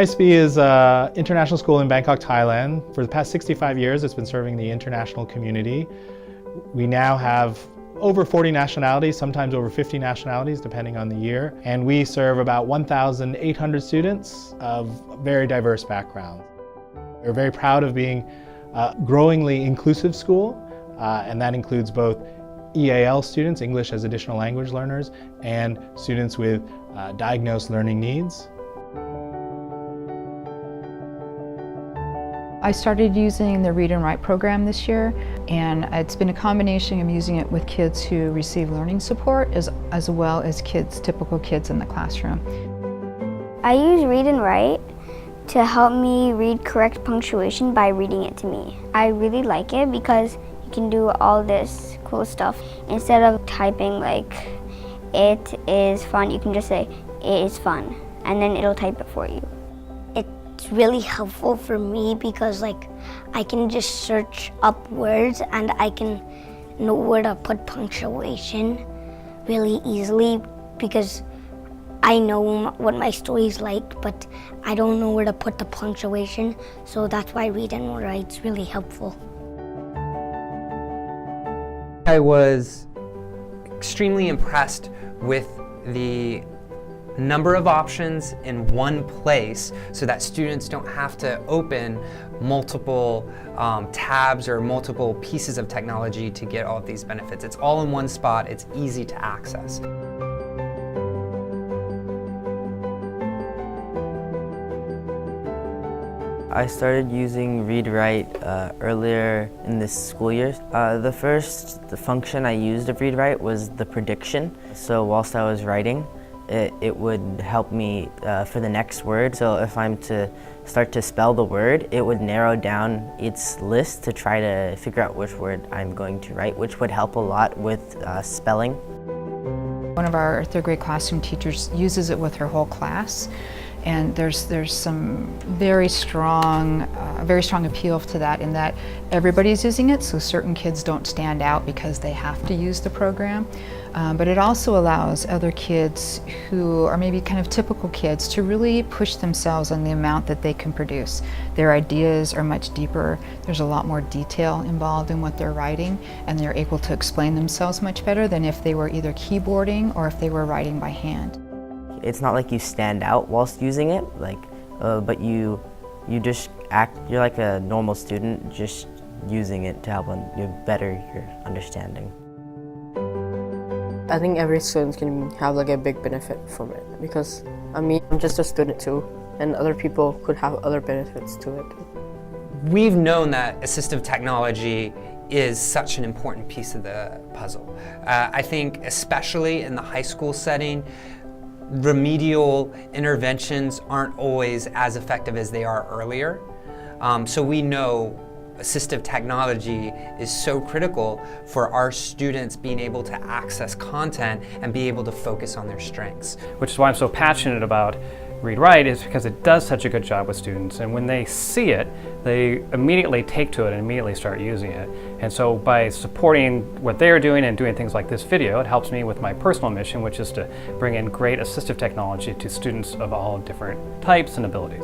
ISB is an international school in Bangkok, Thailand. For the past 65 years, it's been serving the international community. We now have over 40 nationalities, sometimes over 50 nationalities, depending on the year. And we serve about 1,800 students of very diverse backgrounds. We're very proud of being a growingly inclusive school, and that includes both EAL students, English as Additional Language Learners, and students with diagnosed learning needs. I started using the Read and Write program this year, and it's been a combination of using it with kids who receive learning support as well as typical kids in the classroom. I use Read and Write to help me read correct punctuation by reading it to me. I really like it because you can do all this cool stuff. Instead of typing like, "It is fun," you can just say, "It is fun," and then it'll type it for you. It's really helpful for me because I can just search up words and I can know where to put punctuation really easily because I know what my story's like, but I don't know where to put the punctuation, so that's why Read and Write's really helpful. I was extremely impressed with the number of options in one place so that students don't have to open multiple tabs or multiple pieces of technology to get all of these benefits. It's all in one spot, it's easy to access. I started using Read-Write earlier in this school year. The first function I used of Read-Write was the prediction. So whilst I was writing, it would help me for the next word. So if I'm to start to spell the word, it would narrow down its list to try to figure out which word I'm going to write, which would help a lot with spelling. One of our third grade classroom teachers uses it with her whole class. And there's some very strong appeal to that in that everybody's using it, so certain kids don't stand out because they have to use the program. But it also allows other kids who are maybe kind of typical kids to really push themselves on the amount that they can produce. Their ideas are much deeper. There's a lot more detail involved in what they're writing, and they're able to explain themselves much better than if they were either keyboarding or if they were writing by hand. It's not like you stand out whilst using it, but you just act, you're like a normal student just using it to help you better your understanding. I think every student can have a big benefit from it because I'm just a student too, and other people could have other benefits to it. We've known that assistive technology is such an important piece of the puzzle. I think especially in the high school setting, remedial interventions aren't always as effective as they are earlier. So we know assistive technology is so critical for our students being able to access content and be able to focus on their strengths. Which is why I'm so passionate about Read-Write, is because it does such a good job with students, and when they see it, they immediately take to it and immediately start using it. And so by supporting what they're doing and doing things like this video, it helps me with my personal mission, which is to bring in great assistive technology to students of all different types and abilities.